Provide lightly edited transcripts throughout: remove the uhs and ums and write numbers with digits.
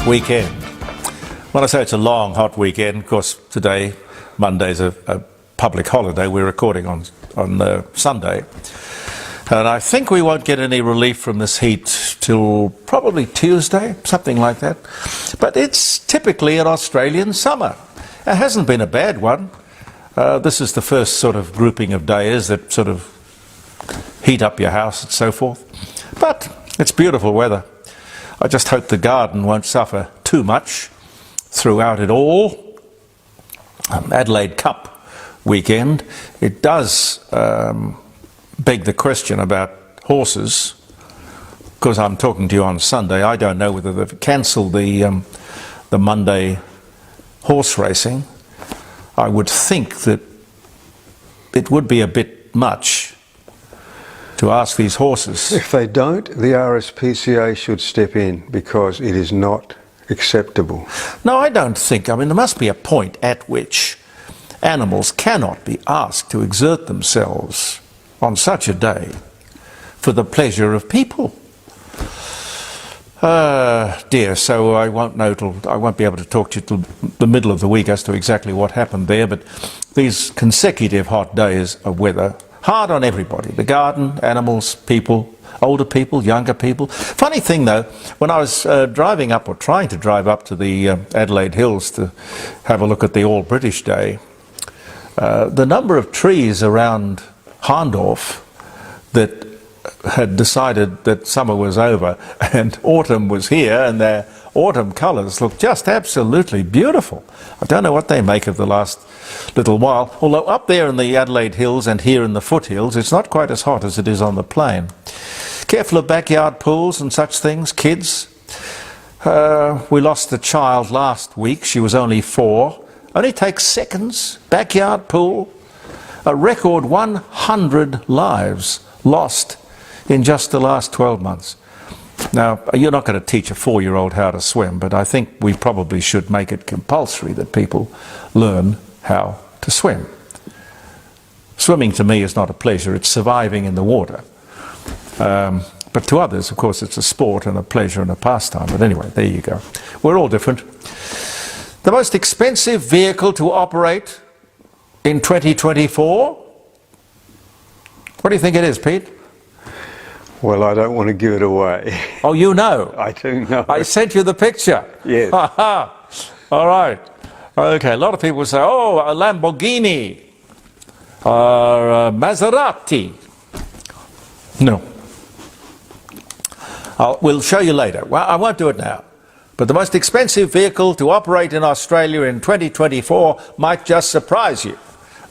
weekend. When I say it's a long, hot weekend, of course, today, Monday's a public holiday. We're recording on Sunday. And I think we won't get any relief from this heat till probably Tuesday, something like that. But it's typically an Australian summer. It hasn't been a bad one. This is the first sort of grouping of days that sort of heat up your house and so forth. But it's beautiful weather. I just hope the garden won't suffer too much throughout it all. Adelaide Cup weekend. It does beg the question about horses, because I'm talking to you on Sunday. I don't know whether they've cancelled the Monday horse racing. I would think that it would be a bit much to ask these horses. If they don't, the RSPCA should step in, because it is not acceptable. No, I don't think. I mean, there must be a point at which animals cannot be asked to exert themselves on such a day for the pleasure of people. Dear, so I won't be able to talk to you till the middle of the week as to exactly what happened there, but these consecutive hot days of weather, hard on everybody, the garden, animals, people, older people, younger people. Funny thing though, when I was driving up, or trying to drive up to the Adelaide Hills to have a look at the All British Day, the number of trees around Hahndorf that had decided that summer was over and autumn was here, and their autumn colours look just absolutely beautiful. I don't know what they make of the last little while, although up there in the Adelaide Hills and here in the foothills it's not quite as hot as it is on the plain. Careful of backyard pools and such things, kids. We lost a child last week. She was only 4. Only takes seconds. Backyard pool. A record 100 lives lost in just the last 12 months. Now, you're not going to teach a 4-year-old how to swim, but I think we probably should make it compulsory that people learn how to swim. Swimming to me is not a pleasure, it's surviving in the water. But to others, of course, it's a sport and a pleasure and a pastime. But anyway, there you go. We're all different. The most expensive vehicle to operate in 2024? What do you think it is, Pete? Well, I don't want to give it away. Oh, you know? I do know. I sent you the picture. Yes. All right. Okay, a lot of people say, oh, a Lamborghini or a Maserati. No. We'll show you later. Well, I won't do it now. But the most expensive vehicle to operate in Australia in 2024 might just surprise you.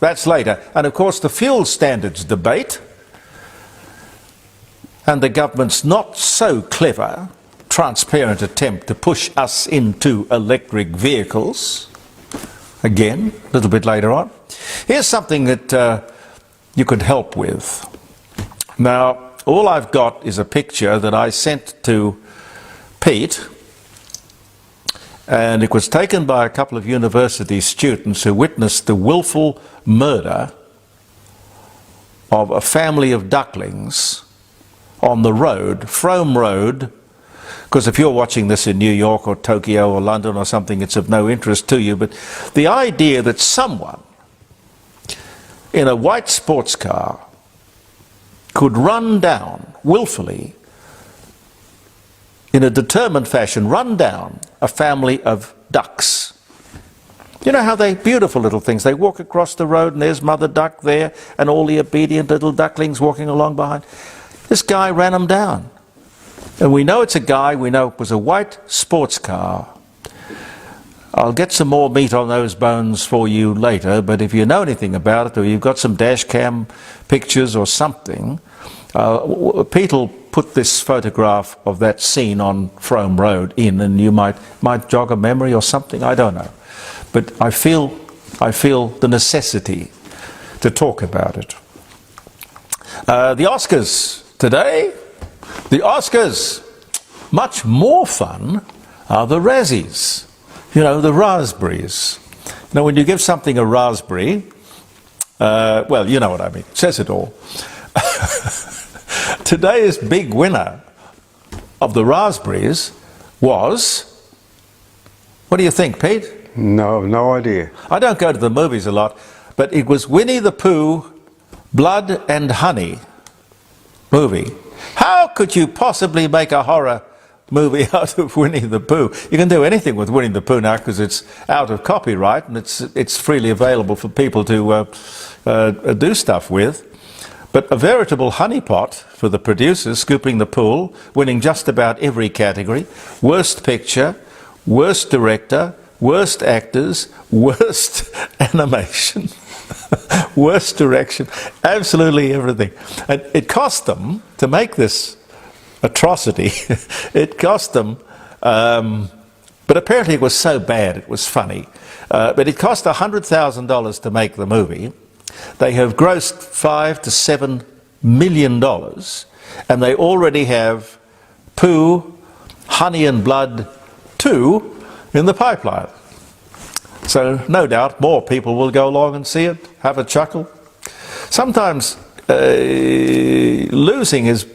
That's later. And of course, the fuel standards debate and the government's not so clever, transparent attempt to push us into electric vehicles. Again, a little bit later on. Here's something that you could help with. Now, all I've got is a picture that I sent to Pete, and it was taken by a couple of university students who witnessed the willful murder of a family of ducklings on the road, Frome Road, because if you're watching this in New York or Tokyo or London or something, it's of no interest to you, but the idea that someone in a white sports car could run down, willfully, in a determined fashion, run down a family of ducks. You know how beautiful little things, they walk across the road and there's mother duck there and all the obedient little ducklings walking along behind. This guy ran them down. And we know it's a guy, we know it was a white sports car. I'll get some more meat on those bones for you later, but if you know anything about it, or you've got some dash cam pictures or something, Pete will put this photograph of that scene on Frome Road in, and you might jog a memory or something, I don't know. But I feel the necessity to talk about it. The Oscars today. The Oscars. Much more fun are the Razzies. You know, the raspberries. Now, when you give something a raspberry, well, you know what I mean. It says it all. Today's big winner of the raspberries was What do you think, Pete? No, no idea. I don't go to the movies a lot, but it was Winnie the Pooh, Blood and Honey movie. How could you possibly make a horror movie out of Winnie the Pooh? You can do anything with Winnie the Pooh now because it's out of copyright and it's freely available for people to do stuff with. But a veritable honeypot for the producers, scooping the pool, winning just about every category. Worst picture, worst director, worst actors, worst animation, worst direction, absolutely everything. And it cost them, to make this atrocity, it cost them, but apparently it was so bad it was funny, but it cost $100,000 to make the movie. They have grossed $5 to $7 million, and they already have Pooh, Honey and Blood 2 in the pipeline. So no doubt more people will go along and see it, have a chuckle. Sometimes losing is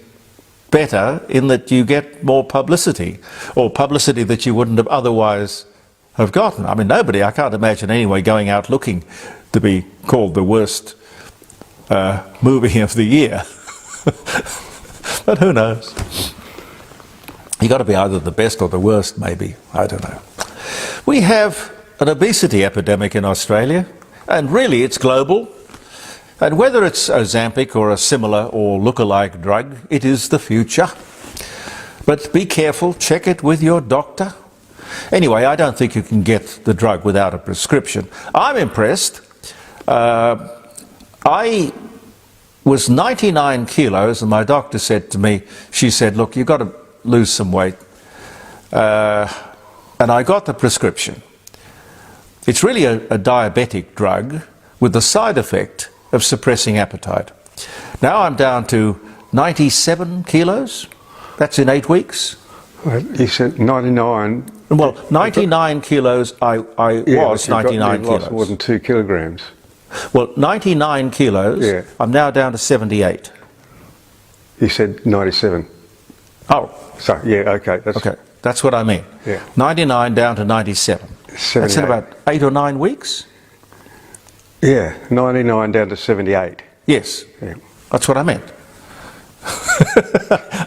better in that you get more publicity, or publicity that you wouldn't have otherwise have gotten. I mean, nobody, I can't imagine anyway, going out looking to be called the worst movie of the year. But who knows? You got to be either the best or the worst, maybe. I don't know. We have an obesity epidemic in Australia, and really it's global. And whether it's Ozempic or a similar or look-alike drug, it is the future. But be careful, check it with your doctor. Anyway, I don't think you can get the drug without a prescription. I'm impressed. I was 99 kilos and my doctor said to me, she said, look, you've got to lose some weight. And I got the prescription. It's really a diabetic drug with the side effect of suppressing appetite. Now I'm down to 97 kilos. That's in 8 weeks. You said 99. Well, 99 kilos, I was 99 kilos. Lost more than 2 kilograms. Well, 99 kilos, yeah. I'm now down to 78. You said 97. Oh. So, yeah, okay. That's what I mean. Yeah. 99 down to 97. 78. That's in about 8 or 9 weeks? Yeah, 99 down to 78. Yes. Yeah. That's what I meant.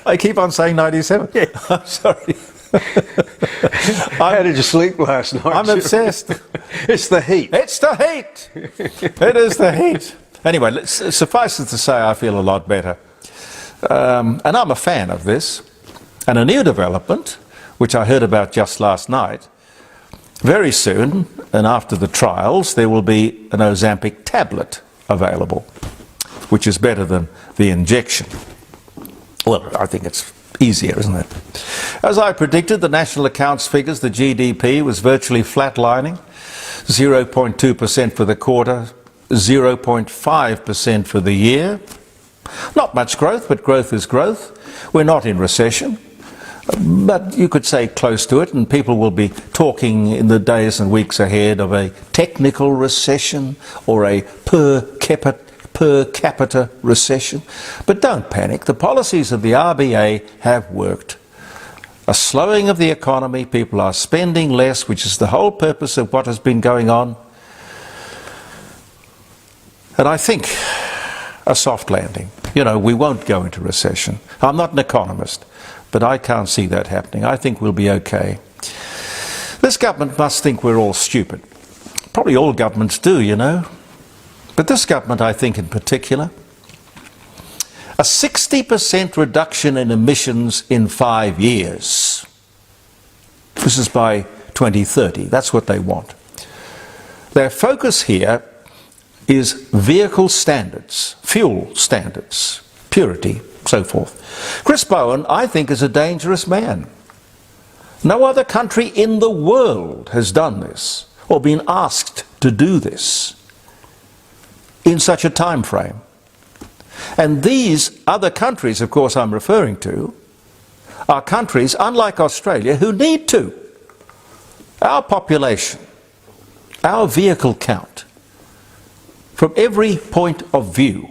I keep on saying 97. Yeah. I'm sorry. How did you sleep last night? I'm obsessed. It's the heat. It's the heat. It is the heat. Anyway, suffice it to say, I feel a lot better. And I'm a fan of this. And a new development, which I heard about just last night, very soon, and after the trials, there will be an Ozempic tablet available, which is better than the injection. Well, I think it's easier, isn't it? As I predicted, the national accounts figures, the GDP was virtually flatlining, 0.2% for the quarter, 0.5% for the year. Not much growth, but growth is growth. We're not in recession, but you could say close to it, and people will be talking in the days and weeks ahead of a technical recession or a per capita recession. But don't panic. The policies of the RBA have worked. A slowing of the economy, people are spending less, which is the whole purpose of what has been going on. And I think a soft landing. You know, we won't go into recession. I'm not an economist, but I can't see that happening. I think we'll be okay. This government must think we're all stupid. Probably all governments do, you know. But this government, I think in particular, a 60% reduction in emissions in 5 years. This is by 2030. That's what they want. Their focus here is vehicle standards, fuel standards, purity, so forth. Chris Bowen, I think, is a dangerous man. No other country in the world has done this or been asked to do this in such a time frame. And these other countries, of course, I'm referring to, are countries, unlike Australia, who need to. Our population, our vehicle count, from every point of view,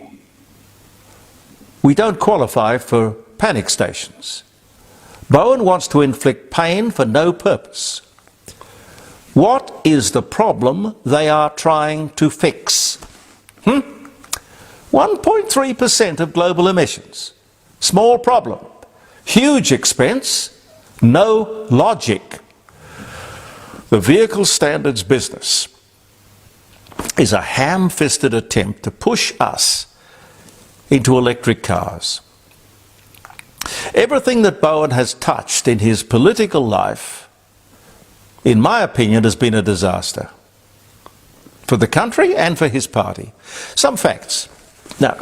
we don't qualify for panic stations. Bowen wants to inflict pain for no purpose. What is the problem they are trying to fix? 1.3% of global emissions. Small problem. Huge expense. No logic. The vehicle standards business is a ham-fisted attempt to push us into electric cars. Everything that Bowen has touched in his political life, in my opinion, has been a disaster for the country and for his party. Some facts. Now,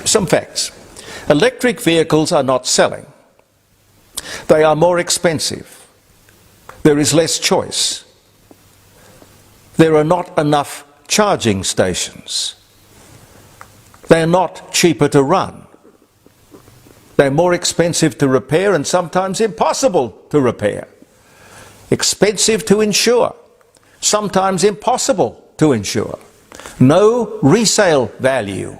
some facts. Electric vehicles are not selling. They are more expensive. There is less choice. There are not enough charging stations. They're not cheaper to run. They're more expensive to repair and sometimes impossible to repair. Expensive to insure, sometimes impossible to insure. No resale value.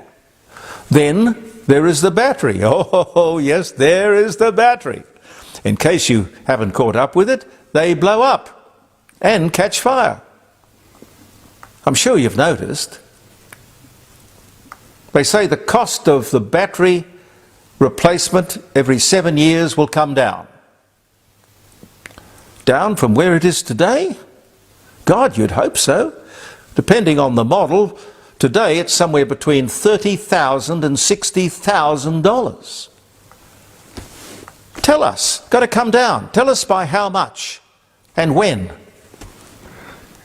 Then there is the battery. Oh, yes, there is the battery. In case you haven't caught up with it, they blow up and catch fire. I'm sure you've noticed. They say the cost of the battery replacement every 7 years will come down. Down from where it is today? God, you'd hope so. Depending on the model, today it's somewhere between $30,000 and $60,000. Tell us, got to come down. Tell us by how much and when.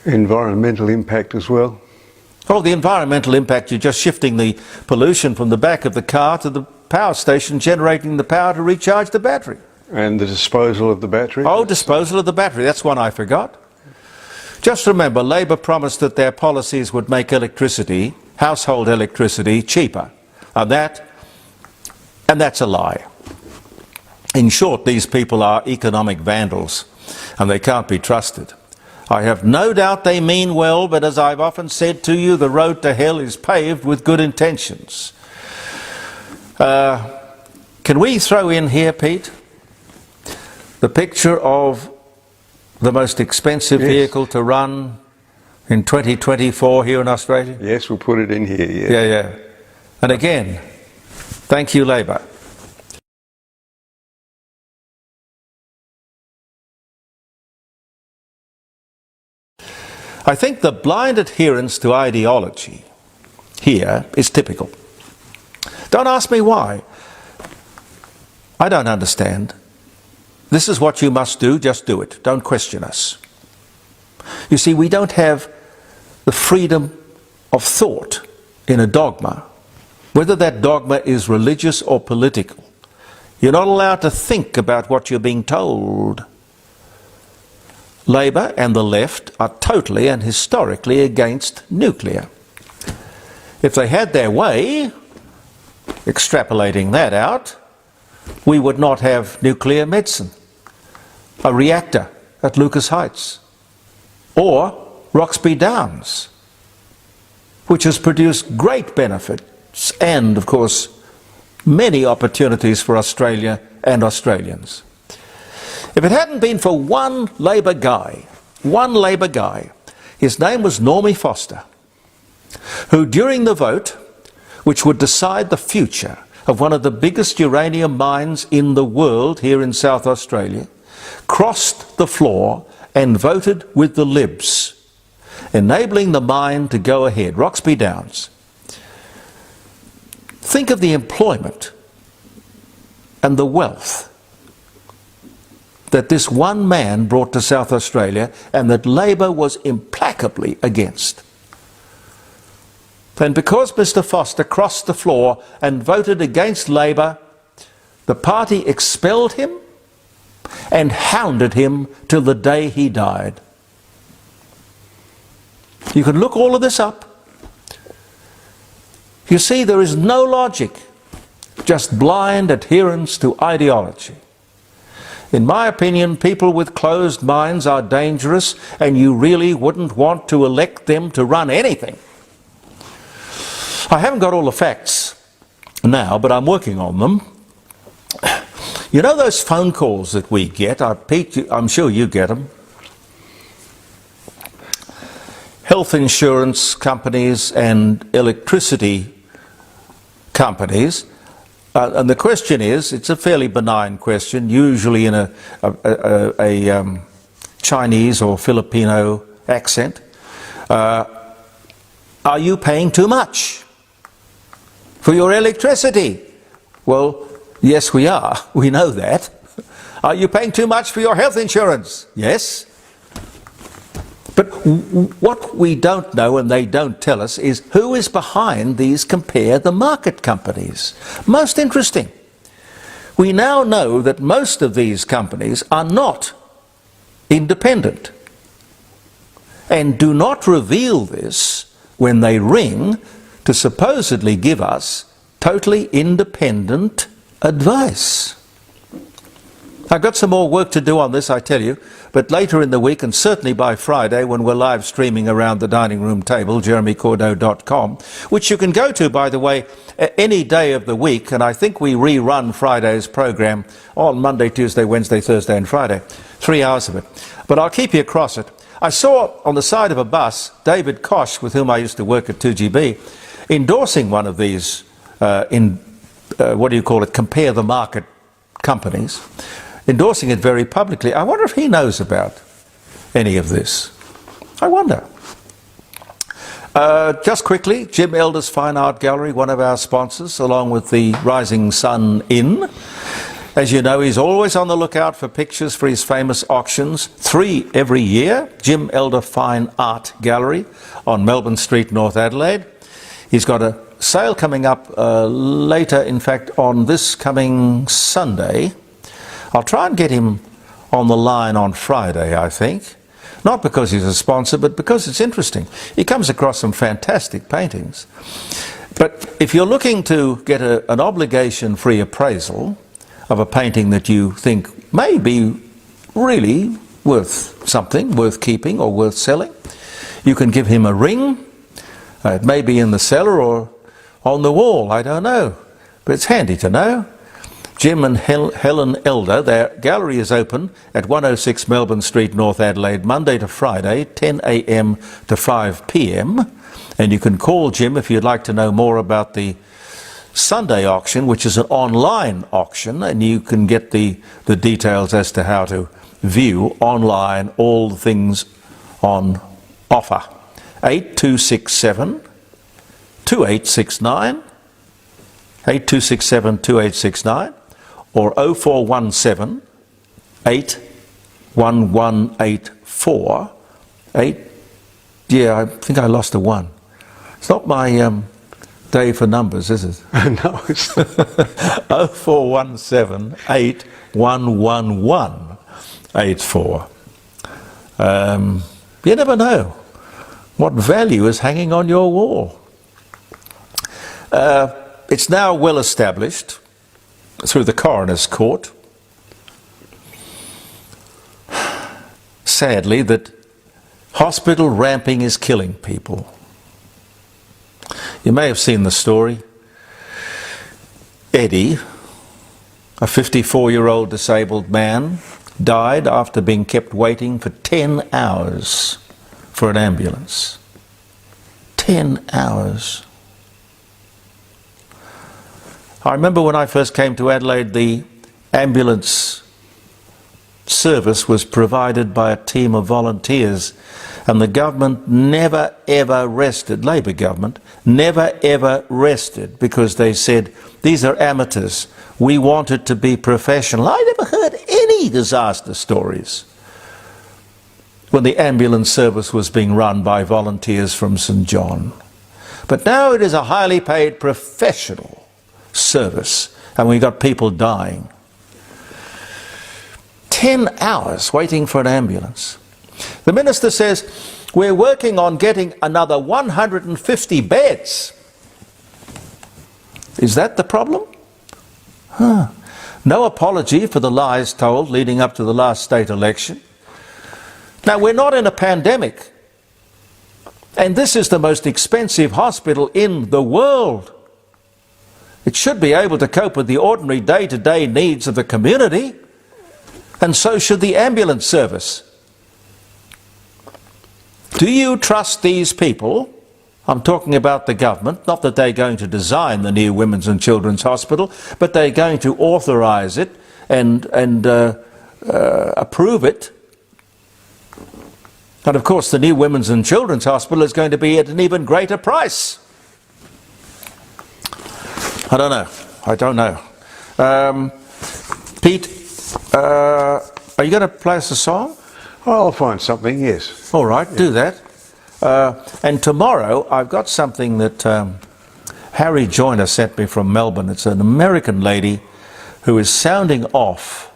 Environmental impact as well. Oh, the environmental impact, you're just shifting the pollution from the back of the car to the power station, generating the power to recharge the battery. And the disposal of the battery. Oh, disposal of the battery, that's one I forgot. Just remember, Labor promised that their policies would make electricity, household electricity, cheaper. And that's a lie. In short, these people are economic vandals, and they can't be trusted. I have no doubt they mean well, but as I've often said to you, the road to hell is paved with good intentions. Can we throw in here, Pete, the picture of the most expensive vehicle to run in 2024 here in Australia? Yes, we'll put it in here. Yes. Yeah. And again, thank you, Labor. I think the blind adherence to ideology here is typical. Don't ask me why. I don't understand. This is what you must do, just do it. Don't question us. You see, we don't have the freedom of thought in a dogma, whether that dogma is religious or political. You're not allowed to think about what you're being told. Labor and the left are totally and historically against nuclear. If they had their way, extrapolating that out, we would not have nuclear medicine, a reactor at Lucas Heights, or Roxby Downs, which has produced great benefits and, of course, many opportunities for Australia and Australians. If it hadn't been for one Labor guy, his name was Normie Foster, who during the vote, which would decide the future of one of the biggest uranium mines in the world here in South Australia, crossed the floor and voted with the Libs, enabling the mine to go ahead, Roxby Downs. Think of the employment and the wealth that this one man brought to South Australia and that Labor was implacably against. And because Mr. Foster crossed the floor and voted against Labor, the party expelled him and hounded him till the day he died. You can look all of this up. You see, there is no logic, just blind adherence to ideology. In my opinion, people with closed minds are dangerous, and you really wouldn't want to elect them to run anything. I haven't got all the facts now, but I'm working on them. You know those phone calls that we get? Pete, I'm sure you get them. health insurance companies and electricity companies. And the question is, it's a fairly benign question, usually in a Chinese or Filipino accent. Are you paying too much for your electricity? Well, yes, we are. We know that. Are you paying too much for your health insurance? Yes. But what we don't know, and they don't tell us, is who is behind these compare the market companies. Most interesting. We now know that most of these companies are not independent and do not reveal this when they ring to supposedly give us totally independent advice. I've got some more work to do on this, I tell you, but later in the week, and certainly by Friday when we're live streaming around the dining room table, jeremycordeaux.com, which you can go to, by the way, any day of the week, and I think we rerun Friday's program on Monday, Tuesday, Wednesday, Thursday and Friday, 3 hours of it. But I'll keep you across it. I saw on the side of a bus David Koch, with whom I used to work at 2GB, endorsing one of these, compare the market companies, endorsing it very publicly. I wonder if he knows about any of this. I wonder. Just quickly, Jim Elder's Fine Art Gallery, one of our sponsors, along with the Rising Sun Inn. As you know, he's always on the lookout for pictures for his famous auctions, 3 every year. Jim Elder Fine Art Gallery on Melbourne Street, North Adelaide. He's got a sale coming up later, in fact, on this coming Sunday. I'll try and get him on the line on Friday, I think. Not because he's a sponsor, but because it's interesting. He comes across some fantastic paintings. But if you're looking to get an obligation-free appraisal of a painting that you think may be really worth something, worth keeping or worth selling, you can give him a ring. It may be in the cellar or on the wall, I don't know. But it's handy to know. Jim and Helen Elder, their gallery is open at 106 Melbourne Street, North Adelaide, Monday to Friday, 10 a.m. to 5 p.m. And you can call Jim if you'd like to know more about the Sunday auction, which is an online auction, and you can get the details as to how to view online all the things on offer. 8267 2869, 8267 2869, or 0417 81184 Yeah, I think I lost a 1. It's not my day for numbers, is it? No, it's 0417 81184. You never know what value is hanging on your wall. It's now well established through the coroner's court, sadly, that hospital ramping is killing people. You may have seen the story. Eddie, a 54-year-old disabled man, died after being kept waiting for 10 hours for an ambulance. 10 hours. I remember when I first came to Adelaide, the ambulance service was provided by a team of volunteers, and the government never ever rested, Labor government, never ever rested, because they said, these are amateurs, we want it to be professional. I never heard any disaster stories when the ambulance service was being run by volunteers from St. John. But now it is a highly paid professional service, and we've got people dying. 10 hours waiting for an ambulance. The minister says, we're working on getting another 150 beds. Is that the problem? No apology for the lies told leading up to the last state election. Now, we're not in a pandemic, and this is the most expensive hospital in the world. It should be able to cope with the ordinary day-to-day needs of the community, and so should the ambulance service. Do you trust these people? I'm talking about the government, not that they're going to design the new Women's and Children's Hospital, but they're going to authorise it and approve it. And of course the new Women's and Children's Hospital is going to be at an even greater price. I don't know. Pete, are you going to play us a song? I'll find something, yes. All right, do that. And tomorrow I've got something that Harry Joyner sent me from Melbourne. It's an American lady who is sounding off.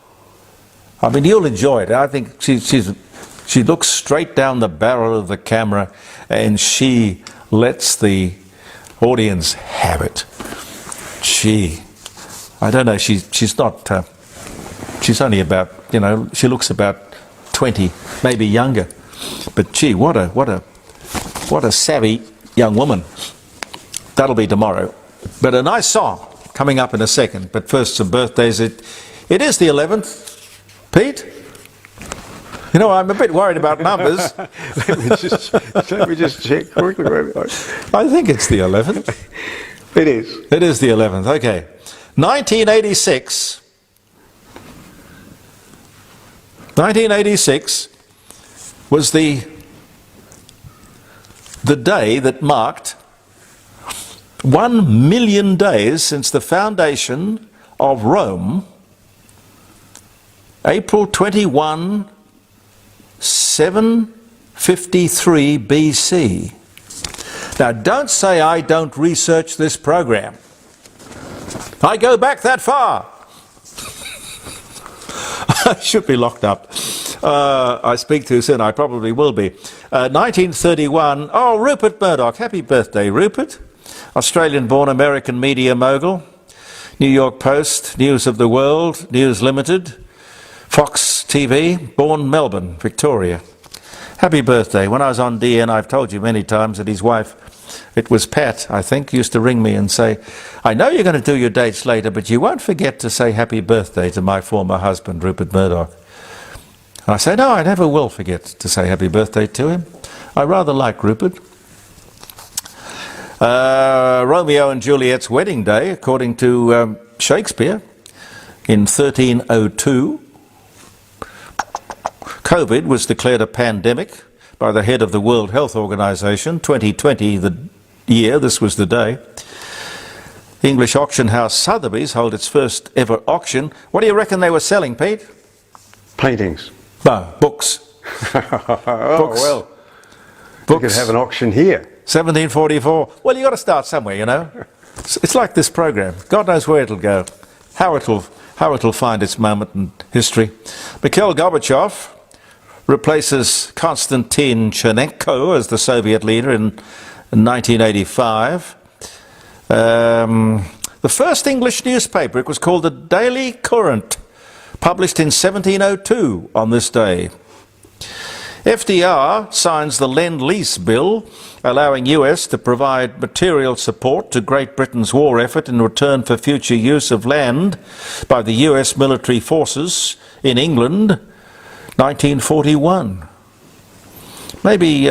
I mean, you'll enjoy it. I think she looks straight down the barrel of the camera and she lets the audience have it. I don't know, she's not, she's only about, you know, she looks about 20, maybe younger. But gee, what a savvy young woman. That'll be tomorrow. But a nice song coming up in a second. But first, some birthdays. It is the 11th. Pete? You know, I'm a bit worried about numbers. let me just check quickly. I think it's the 11th. It is. It is the 11th. Okay. 1986. 1986 was the day that marked 1 million days since the foundation of Rome, April 21, 753 BC. Now, don't say I don't research this program. I go back that far. I should be locked up. I speak too soon, I probably will be. 1931, oh, Rupert Murdoch, happy birthday, Rupert. Australian-born American media mogul, New York Post, News of the World, News Limited, Fox TV, born Melbourne, Victoria. Happy birthday. When I was on DN, I've told you many times that his wife, it was Pat, I think, used to ring me and say, I know you're going to do your dates later, but you won't forget to say happy birthday to my former husband, Rupert Murdoch. And I say, no, I never will forget to say happy birthday to him. I rather like Rupert. Romeo and Juliet's wedding day, according to Shakespeare, in 1302. COVID was declared a pandemic by the head of the World Health Organization. 2020, the year, this was the day. The English auction house Sotheby's held its first ever auction. What do you reckon they were selling, Pete? Paintings. No, books. Oh, books. well. Books. You could have an auction here. 1744. Well, you got to start somewhere, you know. It's like this program. God knows where it'll go, how it'll find its moment in history. Mikhail Gorbachev replaces Konstantin Chernenko as the Soviet leader in 1985. The first English newspaper, it was called the Daily Courant, published in 1702 on this day. FDR signs the Lend-Lease Bill, allowing US to provide material support to Great Britain's war effort in return for future use of land by the US military forces in England, 1941. Maybe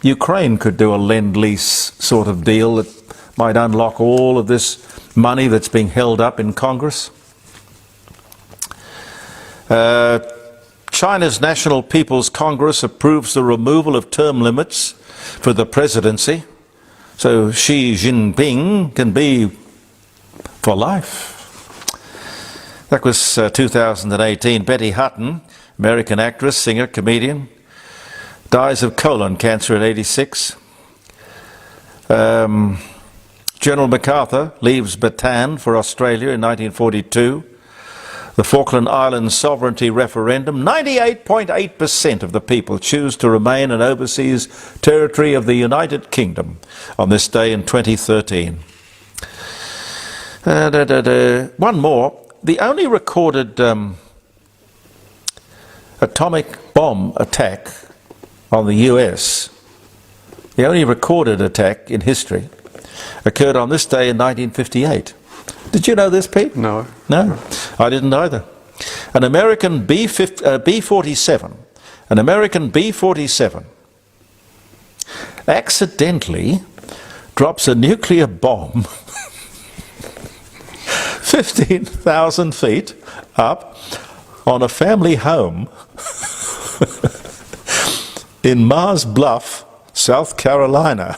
Ukraine could do a Lend-Lease sort of deal that might unlock all of this money that's being held up in Congress. China's National People's Congress approves the removal of term limits for the presidency, so Xi Jinping can be for life. That was 2018. Betty Hutton, American actress, singer, comedian, dies of colon cancer at 86. General MacArthur leaves Bataan for Australia in 1942. The Falkland Islands sovereignty referendum, 98.8% of the people choose to remain an overseas territory of the United Kingdom on this day in 2013. One more. The only recorded atomic bomb attack on the US, the only recorded attack in history, occurred on this day in 1958. Did you know this, Pete? No. No, I didn't either. An American B-47, an American B-47 accidentally drops a nuclear bomb 15,000 feet up on a family home in Mars Bluff, South Carolina.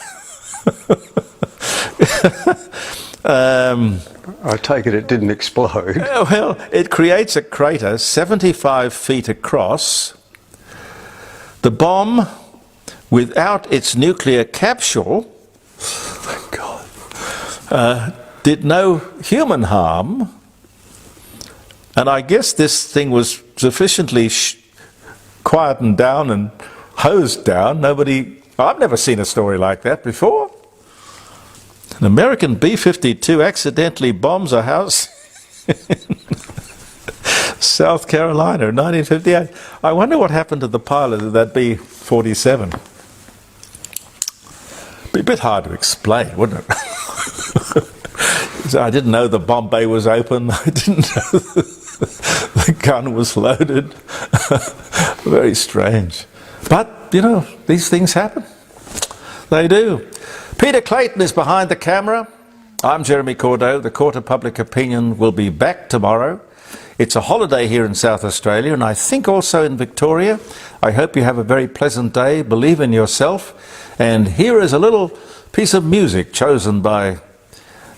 I take it didn't explode. Well, it creates a crater 75 feet across. The bomb, without its nuclear capsule, thank God, did no human harm. And I guess this thing was sufficiently quietened down and hosed down. I've never seen a story like that before. An American B-52 accidentally bombs a house in South Carolina in 1958. I wonder what happened to the pilot of that B-47. Be a bit hard to explain, wouldn't it? I didn't know the bomb bay was open. I didn't know the gun was loaded. Very strange. But, you know, these things happen. They do. Peter Clayton is behind the camera. I'm Jeremy Cordeaux. The Court of Public Opinion will be back tomorrow. It's a holiday here in South Australia, and I think also in Victoria. I hope you have a very pleasant day. Believe in yourself. And here is a little piece of music chosen by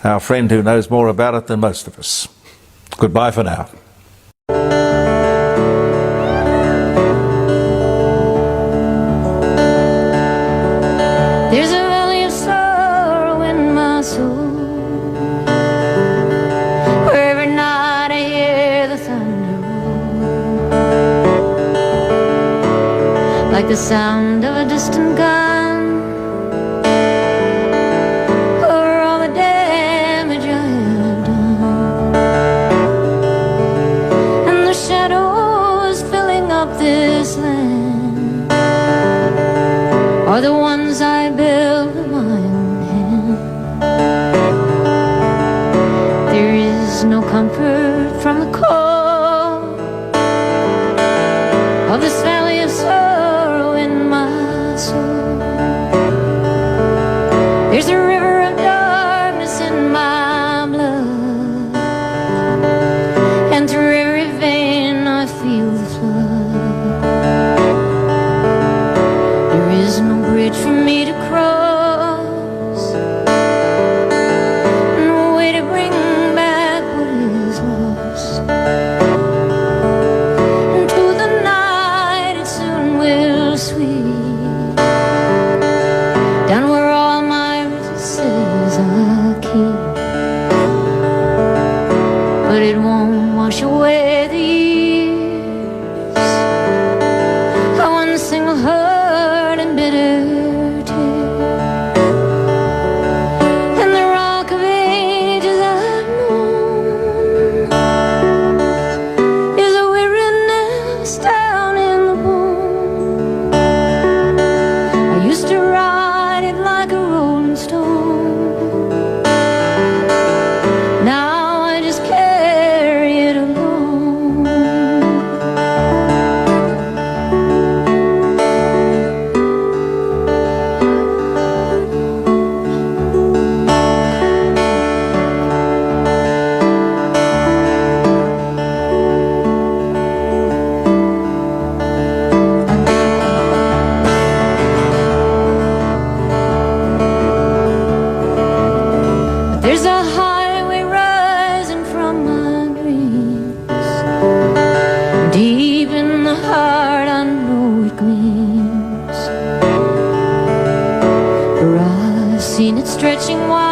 our friend who knows more about it than most of us. Goodbye for now. There's a valley of sorrow in my soul, where every night I hear the thunder roll, like the sound of a distant gun, over all the damage I have done, and the shadows filling up this land are the ones I built with my own hand. There is no comfort from the cold of this valley of sorrow in my soul. There's a river of darkness in my blood, and through every vein I feel the flood. There is no bridge for me to cross, no way to bring back what is lost. Into the night it soon will sweep, down where all my restlessness I keep, but it won't wash away the years of one single hurt and bitter tear. And the rock of ages I've known is a weariness down in the bone. I used to ride it like a rolling stone, now I just carry it alone. There's a highway rising from my dreams, deep in the heart I know it gleams, for I've seen it stretching wide